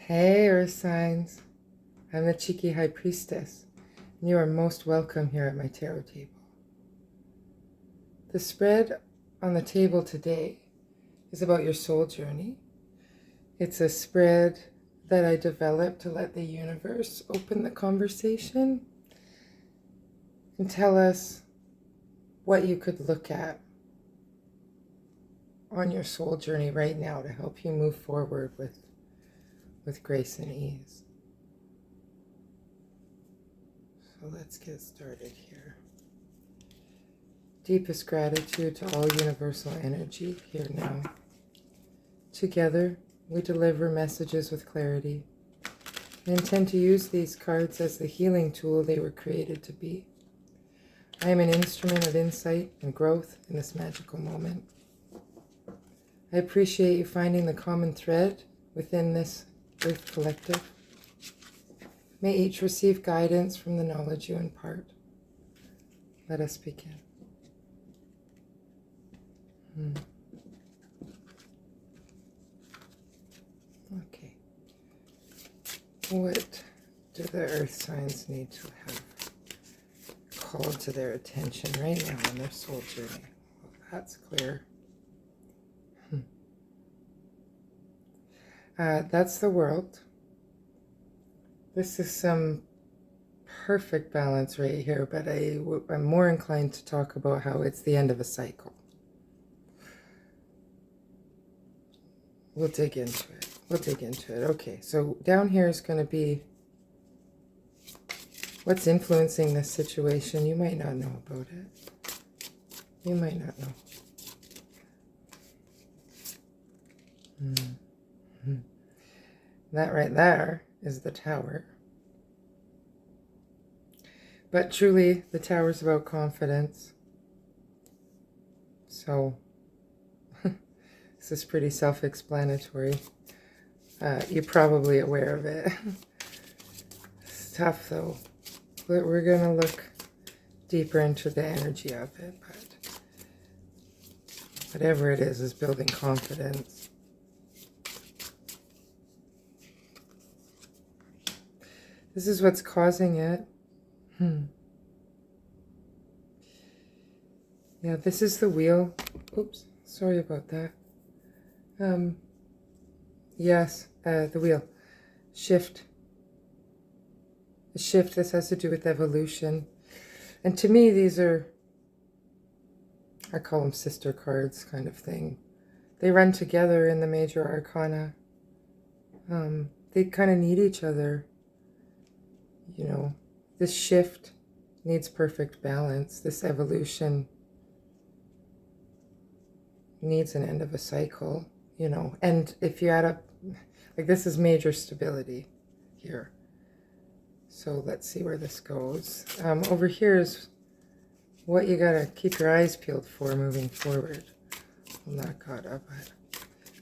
Hey, Earth signs. I'm the Cheeky High Priestess, and you are most welcome here at my tarot table. The spread on the table today is about your soul journey. It's a spread that I developed to let the universe open the conversation and tell us what you could look at on your soul journey right now to help you move forward with grace and ease. So let's get started here. Deepest gratitude to all universal energy here now. Together, we deliver messages with clarity. I intend to use these cards as the healing tool they were created to be. I am an instrument of insight and growth in this magical moment. I appreciate you finding the common thread within this Earth collective. May each receive guidance from the knowledge you impart. Let us begin. Okay. What do the Earth signs need to have called to their attention right now on their soul journey? Well, that's clear. That's the world. This is some perfect balance right here, but I'm more inclined to talk about how it's the end of a cycle. We'll dig into it. Okay, so down here is going to be what's influencing this situation. You might not know about it. You might not know. That right there is the Tower. But truly, the Tower is about confidence. So, this is pretty self-explanatory. You're probably aware of it. It's tough, though. We're going to look deeper into the energy of it. But whatever it is building confidence. This is what's causing it. Yeah, this is the wheel. Oops, sorry about that. Yes, the wheel. Shift. A shift. This has to do with evolution. And to me, these are, I call them sister cards kind of thing. They run together in the major arcana. They kind of need each other. You know, this shift needs perfect balance. This evolution needs an end of a cycle, you know. And if you add up, like this is major stability here. So let's see where this goes. Over here is what you gotta keep your eyes peeled for moving forward. I'm not caught up, but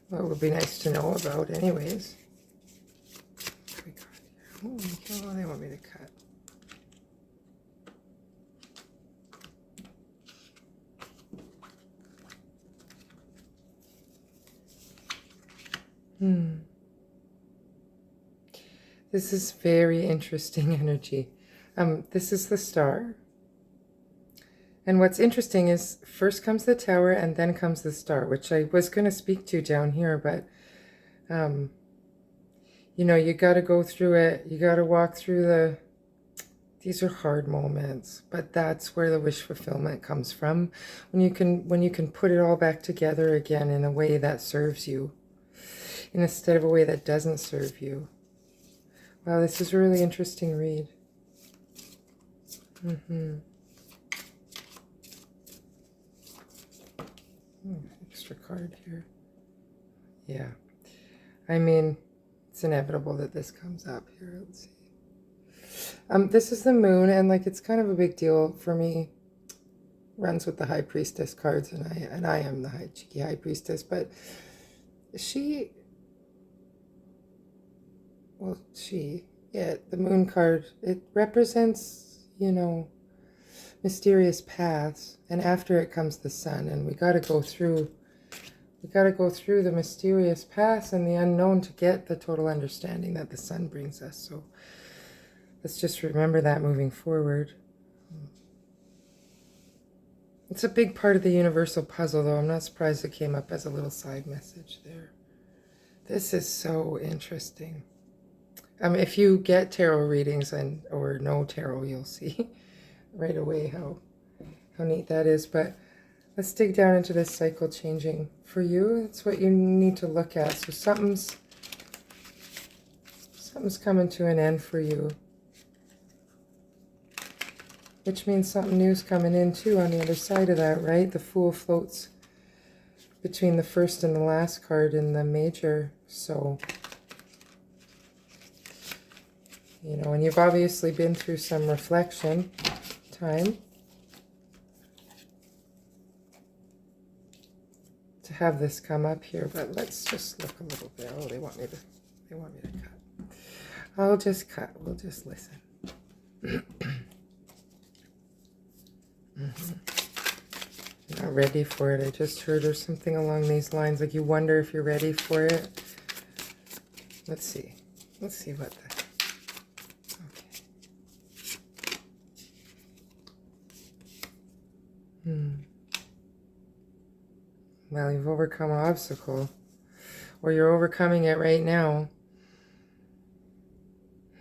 what would be nice to know about anyways. Oh, they want me to cut. This is very interesting energy. This is the Star. And what's interesting is first comes the Tower and then comes the Star, which I was going to speak to down here, but you know, you got to go through it. You got to walk through these are hard moments, but that's where the wish fulfillment comes from. When you can put it all back together again in a way that serves you, instead of a way that doesn't serve you. Wow, this is a really interesting read. Extra card here. Yeah. I mean, it's inevitable that this comes up here. Let's see. This is the Moon, and like it's kind of a big deal for me. Runs with the High Priestess cards, and I am the Cheeky High Priestess. But the Moon card, it represents, you know, mysterious paths, and after it comes the Sun, and we got to go through We got to go through the mysterious past and the unknown to get the total understanding that the sun brings us. So let's just remember that moving forward. It's a big part of the universal puzzle, though. I'm not surprised it came up as a little side message there. This is so interesting. If you get tarot readings or know tarot, you'll see right away how neat that is. But let's dig down into this cycle changing. For you, it's what you need to look at. So something's coming to an end for you. Which means something new's coming in too on the other side of that, right? The Fool floats between the first and the last card in the major. So, you know, and you've obviously been through some reflection time to have this come up here. But let's just look a little bit. Oh, they want me to cut. I'll just cut. We'll just listen. Not ready for it. I just heard or something along these lines. Like you wonder if you're ready for it. Let's see. Let's see what the... Okay. Well, you've overcome an obstacle. Or you're overcoming it right now.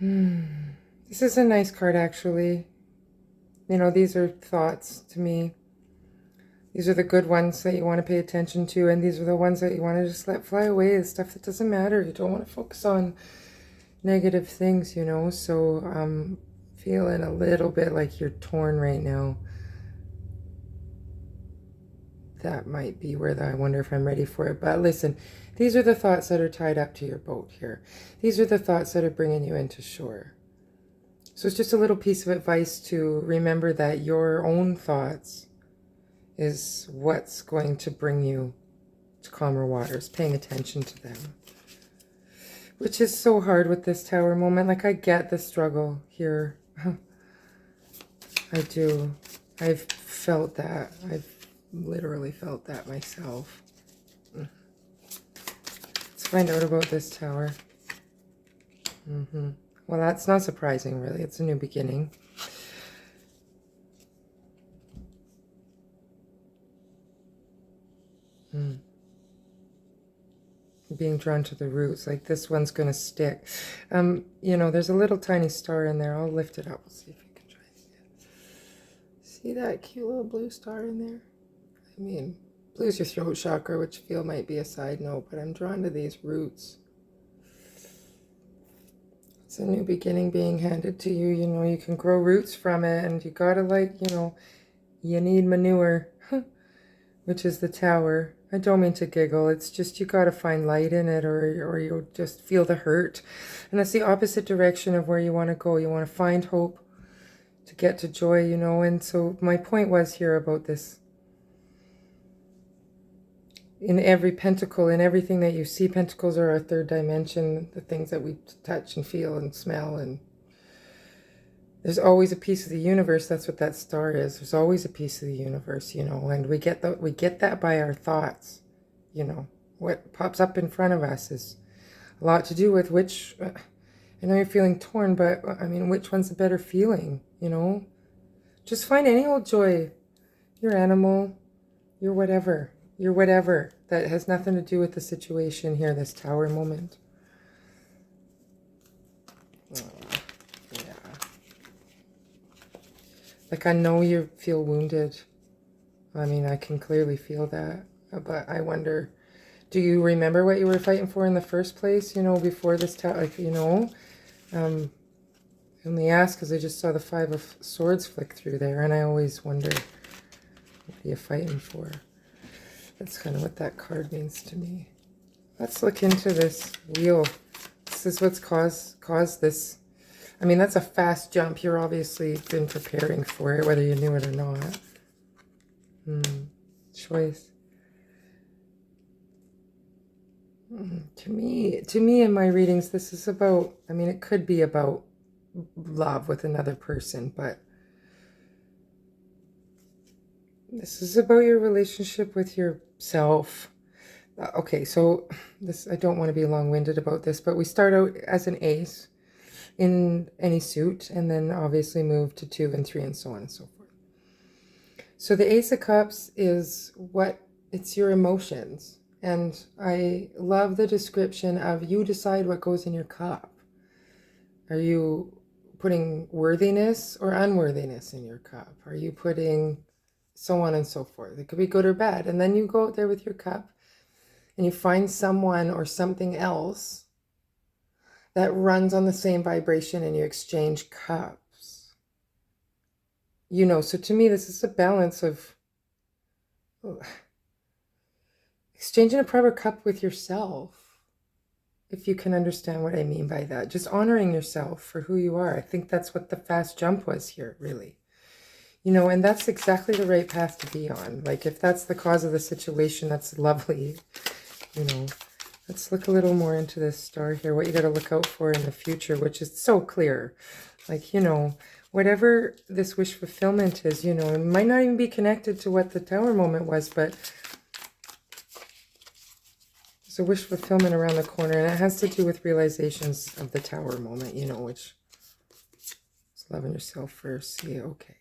This is a nice card, actually. You know, these are thoughts to me. These are the good ones that you want to pay attention to, and these are the ones that you want to just let fly away, the stuff that doesn't matter. You don't want to focus on negative things, you know. So I'm feeling a little bit like you're torn right now. That might be where I wonder if I'm ready for it. But listen, these are the thoughts that are tied up to your boat here. These are the thoughts that are bringing you into shore. So it's just a little piece of advice to remember that your own thoughts is what's going to bring you to calmer waters, paying attention to them. Which is so hard with this Tower moment. Like, I get the struggle here. I do. I've felt that. I've literally felt that myself. Let's find out about this Tower. Well, that's not surprising, really. It's a new beginning. Being drawn to the roots. Like, this one's going to stick. You know, there's a little tiny star in there. I'll lift it up. We'll see if you can try and see it. See that cute little blue star in there? I mean, blue's your throat chakra, which I feel might be a side note, but I'm drawn to these roots. It's a new beginning being handed to you. You know, you can grow roots from it, and you gotta, like, you know, you need manure, which is the Tower. I don't mean to giggle. It's just you gotta find light in it, or you'll just feel the hurt. And that's the opposite direction of where you want to go. You want to find hope to get to joy, you know. And so my point was here about this. In every pentacle, in everything that you see, pentacles are our third dimension, the things that we touch and feel and smell. And there's always a piece of the universe. That's what that star is. There's always a piece of the universe, you know. And we get that by our thoughts, you know. What pops up in front of us is a lot to do with which... I know you're feeling torn, but I mean, which one's the better feeling, you know? Just find any old joy. Your animal, your whatever. Your whatever. That has nothing to do with the situation here, this Tower moment. Yeah. Like, I know you feel wounded. I mean, I can clearly feel that. But I wonder, do you remember what you were fighting for in the first place, you know, before this Tower? Like, you know, I only ask because I just saw the 5 of Swords flick through there, and I always wonder, what are you fighting for? That's kind of what that card means to me. Let's look into this wheel. This is what's caused this. I mean, that's a fast jump. You're obviously been preparing for it, whether you knew it or not. Choice. To me in my readings, this is about, I mean, it could be about love with another person, but this is about your relationship with yourself. Okay, so this, I don't want to be long-winded about this, but we start out as an ace in any suit, and then obviously move to 2 and 3 and so on and so forth. So the Ace of Cups is it's your emotions. And I love the description of you decide what goes in your cup. Are you putting worthiness or unworthiness in your cup? Are you putting so on and so forth? It could be good or bad. And then you go out there with your cup and you find someone or something else that runs on the same vibration and you exchange cups. So to me, this is a balance of exchanging a proper cup with yourself, if you can understand what I mean by that. Just honoring yourself for who you are. I think that's what the fast jump was here, really. And that's exactly the right path to be on. Like, if that's the cause of the situation, that's lovely. Let's look a little more into this star here, what you got to look out for in the future, which is so clear. Like, whatever this wish fulfillment is, it might not even be connected to what the Tower moment was, but there's a wish fulfillment around the corner, and it has to do with realizations of the Tower moment, which is loving yourself first. See, okay.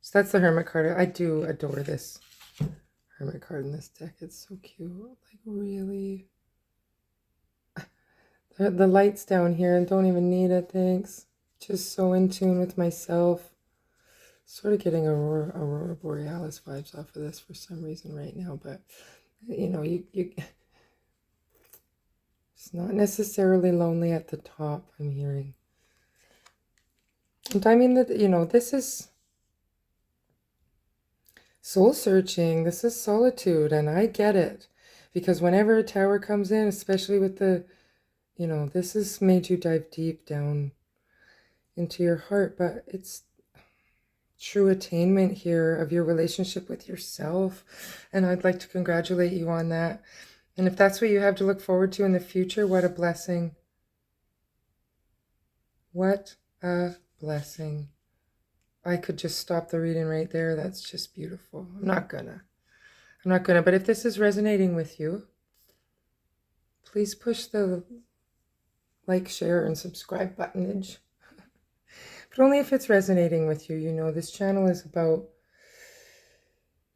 So that's the Hermit card. I do adore this Hermit card in this deck. It's so cute. Like, really. The light's down here and don't even need it, thanks. Just so in tune with myself. Sort of getting Aurora Borealis vibes off of this for some reason right now, but you it's not necessarily lonely at the top, I'm hearing. And I mean that, this is soul searching. This is solitude, and I get it. Because whenever a Tower comes in, especially with the, this has made you dive deep down into your heart, but it's true attainment here of your relationship with yourself. And I'd like to congratulate you on that. And if that's what you have to look forward to in the future, what a blessing. What a blessing. I could just stop the reading right there. That's just beautiful. I'm not gonna. But if this is resonating with you, please push the like, share, and subscribe buttonage. But only if it's resonating with you. This channel is about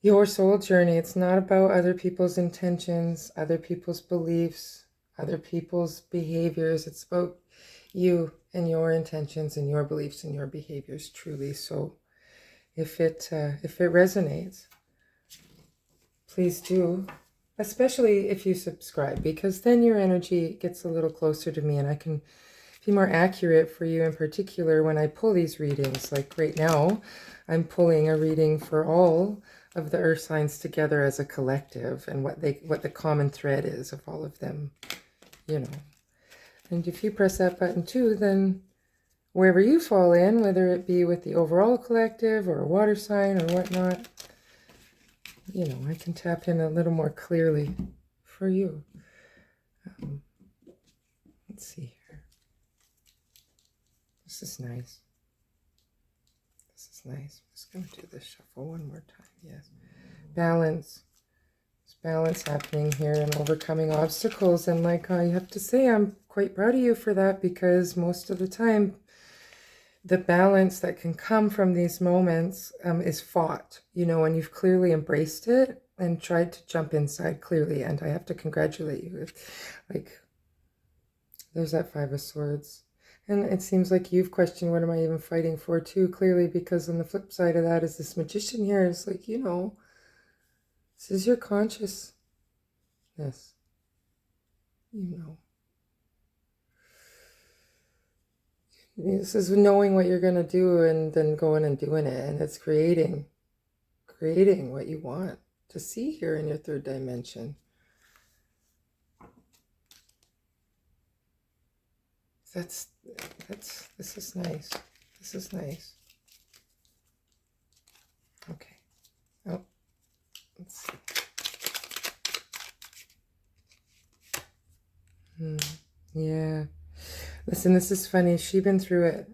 your soul journey. It's not about other people's intentions, other people's beliefs, other people's behaviors. It's about you and your intentions and your beliefs and your behaviors, truly. So if it resonates, please do, especially if you subscribe, because then your energy gets a little closer to me and I can be more accurate for you in particular when I pull these readings. Like right now, I'm pulling a reading for all of the earth signs together as a collective and what the common thread is of all of them, And if you press that button too, then wherever you fall in, whether it be with the overall collective or a water sign or whatnot, I can tap in a little more clearly for you. Let's see here. This is nice. This is nice. I'm just going to do this shuffle one more time. Yes. Balance. There's balance happening here and overcoming obstacles. And like I have to say, I'm quite proud of you for that, because most of the time, the balance that can come from these moments is fought, and you've clearly embraced it and tried to jump inside clearly. And I have to congratulate you. Like, there's that Five of Swords. And it seems like you've questioned, what am I even fighting for too, clearly, because on the flip side of that is this Magician here. It's like, this is your consciousness, This is knowing what you're going to do and then going and doing it. And it's creating what you want to see here in your third dimension. This is nice. This is nice. Okay. Oh, let's see. Yeah. Listen, this is funny. She's been through it.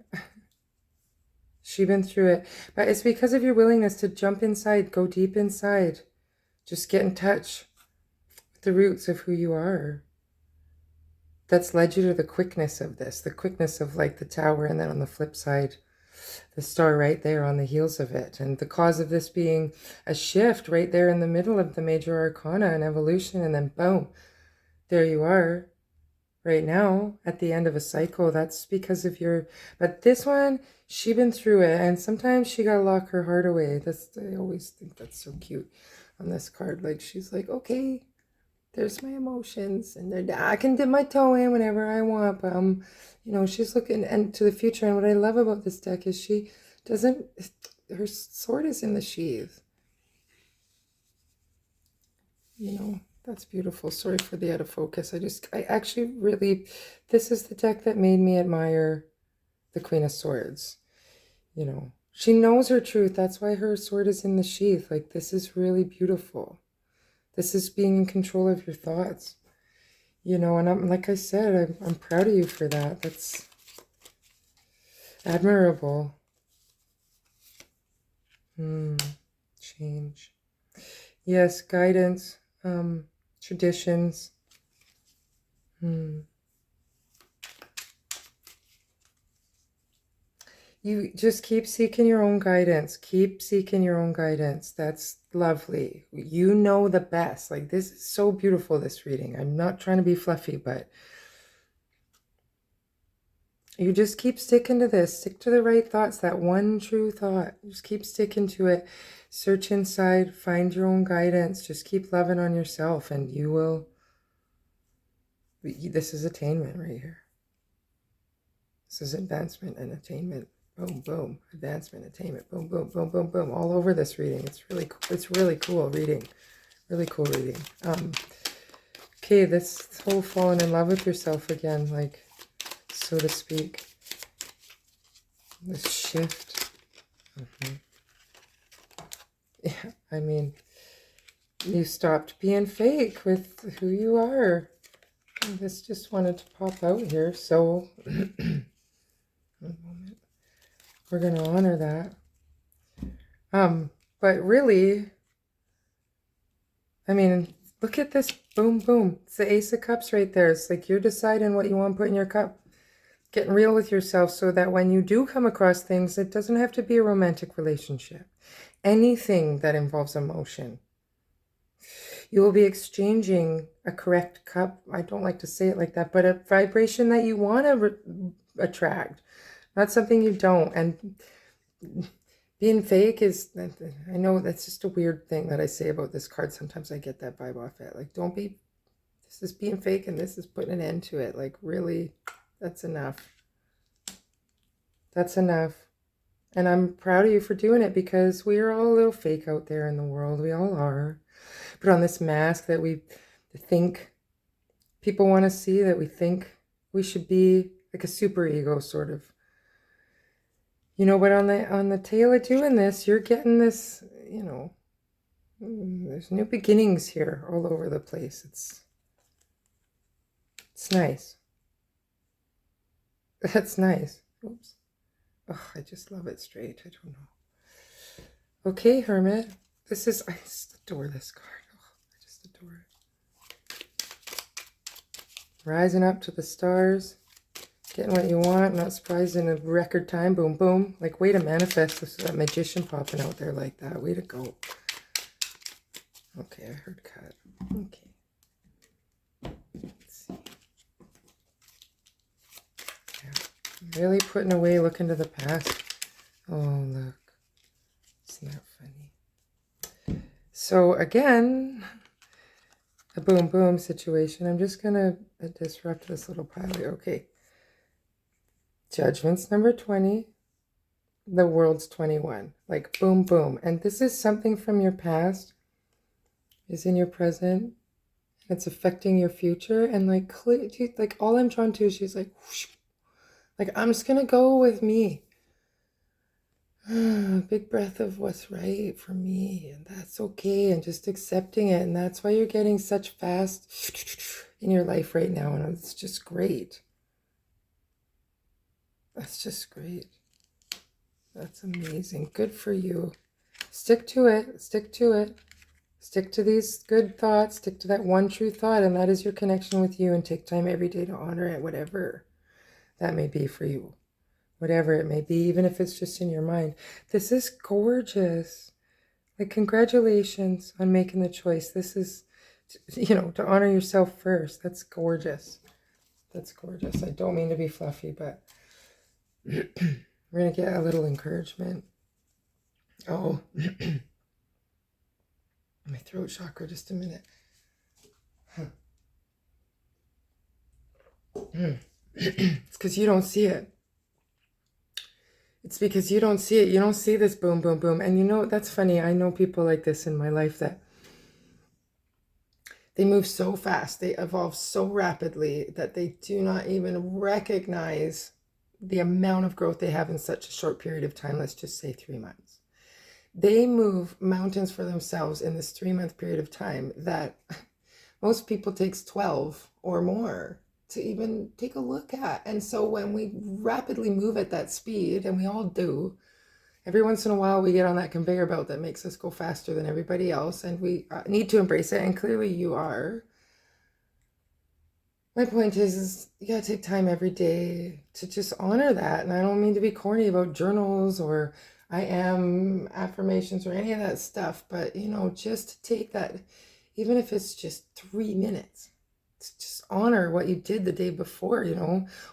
She's been through it. But it's because of your willingness to jump inside, go deep inside. Just get in touch with the roots of who you are. That's led you to the quickness of this, the quickness of like the tower, and then on the flip side, the star right there on the heels of it. And the cause of this being a shift right there in the middle of the major arcana and evolution, and then boom, there you are right now at the end of a cycle. That's because of your, but this one, she been through it, and sometimes she gotta lock her heart away. I always think that's so cute on this card. Like, she's like, okay, there's my emotions, and I can dip my toe in whenever I want, but you know, she's looking to the future. And what I love about this deck is she doesn't, her sword is in the sheath. You know, that's beautiful. Sorry for the out of focus. I actually really, this is the deck that made me admire the Queen of Swords. You know, she knows her truth. That's why her sword is in the sheath. Like, this is really beautiful. This is being in control of your thoughts. You know, and I'm, like I said, I'm proud of you for that. That's admirable. Change. Yes, guidance, traditions. You just keep seeking your own guidance. Keep seeking your own guidance. That's lovely. You know the best. Like, this is so beautiful, this reading. I'm not trying to be fluffy, but you just keep sticking to this. Stick to the right thoughts, that one true thought. Just keep sticking to it. Search inside. Find your own guidance. Just keep loving on yourself, and you will. This is attainment right here. This is advancement and attainment. Boom, boom. Advancement, attainment. Boom, boom, boom, boom, boom. All over this reading. It's really cool reading. Really cool reading. Okay, this whole falling in love with yourself again, like, so to speak. This shift. Yeah, I mean, you stopped being fake with who you are. This just wanted to pop out here, so one moment. We're going to honor that. But really, I mean, look at this. Boom, boom. It's the Ace of Cups right there. It's like you're deciding what you want to put in your cup. Getting real with yourself so that when you do come across things, it doesn't have to be a romantic relationship. Anything that involves emotion. You will be exchanging a correct cup. I don't like to say it like that, but a vibration that you want to attract. Not something you don't. And being fake is, I know that's just a weird thing that I say about this card. Sometimes I get that vibe off it. Like, don't be, this is being fake and this is putting an end to it. Like, really, that's enough. That's enough. And I'm proud of you for doing it, because we are all a little fake out there in the world. We all are. Put on this mask that we think people want to see, that we think we should be, like a super ego sort of. You know, but on the tail of doing this, you're getting this, you know, there's new beginnings here all over the place. It's nice. That's nice. Oops. Oh, I just love it straight. I don't know. Okay, Hermit. I just adore this card. Oh, I just adore it. Rising up to the stars. Getting what you want, not surprised in a record time. Boom, boom. Like, way to manifest this, that magician popping out there like that. Way to go. Okay, I heard cut. Okay. Let's see. Yeah. Really putting away, looking to the past. Oh, look. Isn't that funny? So, again, a boom, boom situation. I'm just going to disrupt this little pile here. Okay. Judgment's number 20. The world's 21. Like, boom, boom. And this is something from your past. Is in your present. It's affecting your future. And like all I'm drawn to is she's like, whoosh. Like, I'm just going to go with me. Big breath of what's right for me. And that's okay. And just accepting it. And that's why you're getting such fast in your life right now. And it's just great. That's just great. That's amazing. Good for you. Stick to it. Stick to it. Stick to these good thoughts. Stick to that one true thought, and that is your connection with you. And take time every day to honor it, whatever that may be for you. Whatever it may be, even if it's just in your mind. This is gorgeous. Like, congratulations on making the choice. This is, to honor yourself first. That's gorgeous. That's gorgeous. I don't mean to be fluffy, but we're going to get a little encouragement. Oh, my throat chakra, just a minute. It's because you don't see it. It's because you don't see it. You don't see this boom, boom, boom. And that's funny. I know people like this in my life that they move so fast. They evolve so rapidly that they do not even recognize the amount of growth they have in such a short period of time. Let's just say 3 months. They move mountains for themselves in this 3-month period of time that most people takes 12 or more to even take a look at. And so when we rapidly move at that speed, and we all do, every once in a while we get on that conveyor belt that makes us go faster than everybody else, and we need to embrace it, and clearly you are. My point is you gotta take time every day to just honor that. And I don't mean to be corny about journals or I am affirmations or any of that stuff, but just take that, even if it's just 3 minutes, to just honor what you did the day before,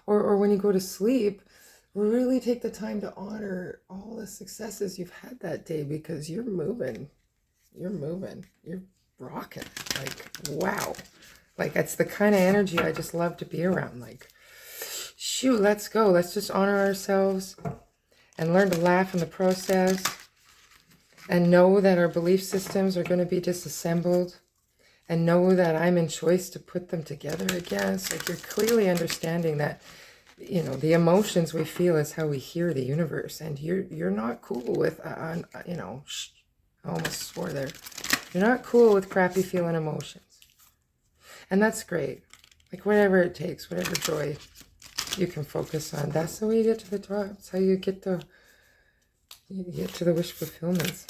or when you go to sleep, really take the time to honor all the successes you've had that day, because you're moving, you're rocking. Like, wow. Like, it's the kind of energy I just love to be around. Like, shoot, let's go. Let's just honor ourselves and learn to laugh in the process, and know that our belief systems are going to be disassembled, and know that I'm in choice to put them together again. So you're clearly understanding that, the emotions we feel is how we hear the universe. And you're not cool with, I almost swore there. You're not cool with crappy feeling emotions. And that's great. Like, whatever it takes, whatever joy you can focus on. That's the way you get to the top. It's how you get to the wish fulfillments,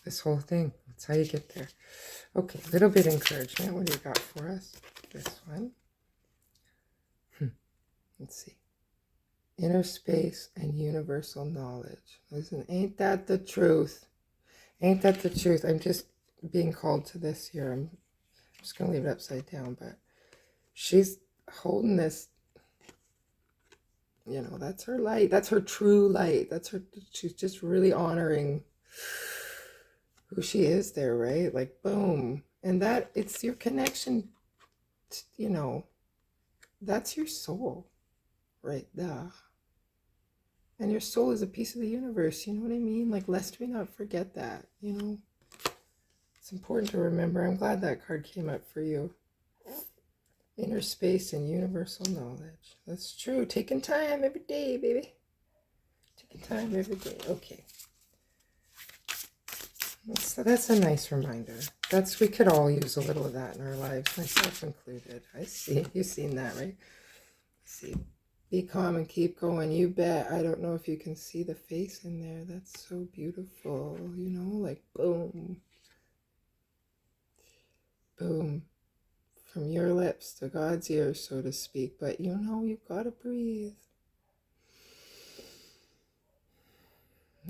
this whole thing. That's how you get there. Okay, a little bit of encouragement. What do you got for us? This one. Let's see. Inner space and universal knowledge. Listen, ain't that the truth? Ain't that the truth? I'm just being called to this here. I'm just going to leave it upside down, but she's holding this, that's her light. That's her true light. She's just really honoring who she is there, right? Like, boom. And it's your connection, that's your soul right there. And your soul is a piece of the universe, you know what I mean? Like, lest we not forget that, It's important to remember. I'm glad that card came up for you. Inner space and universal knowledge. That's true. Taking time every day, baby. Taking time every day. Okay. That's a nice reminder. We could all use a little of that in our lives, myself included. I see. You've seen that, right? See. Be calm and keep going. You bet. I don't know if you can see the face in there. That's so beautiful. Like, boom. Boom. From your lips to God's ears, so to speak. But you've got to breathe.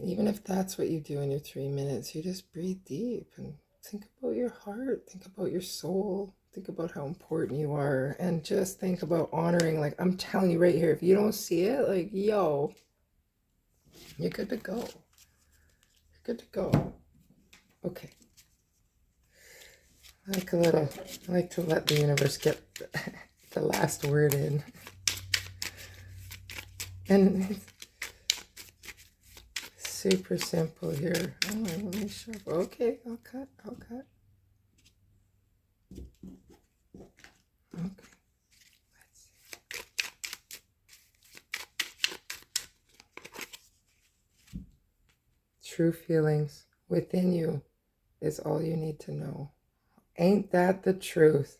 Even if that's what you do in your 3 minutes, you just breathe deep and think about your heart. Think about your soul. Think about how important you are. And just think about honoring. Like, I'm telling you right here, if you don't see it, like, yo, you're good to go. You're good to go. Okay. I like to let the universe get the last word in. And it's super simple here. Oh, let me show. Okay, I'll cut. Okay. Let's see. True feelings within you is all you need to know. Ain't that the truth?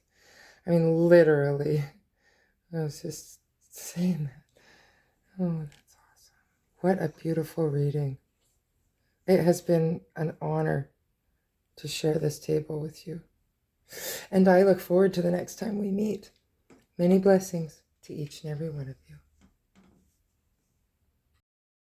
I mean, literally. I was just saying that. Oh, that's awesome. What a beautiful reading. It has been an honor to share this table with you. And I look forward to the next time we meet. Many blessings to each and every one of you.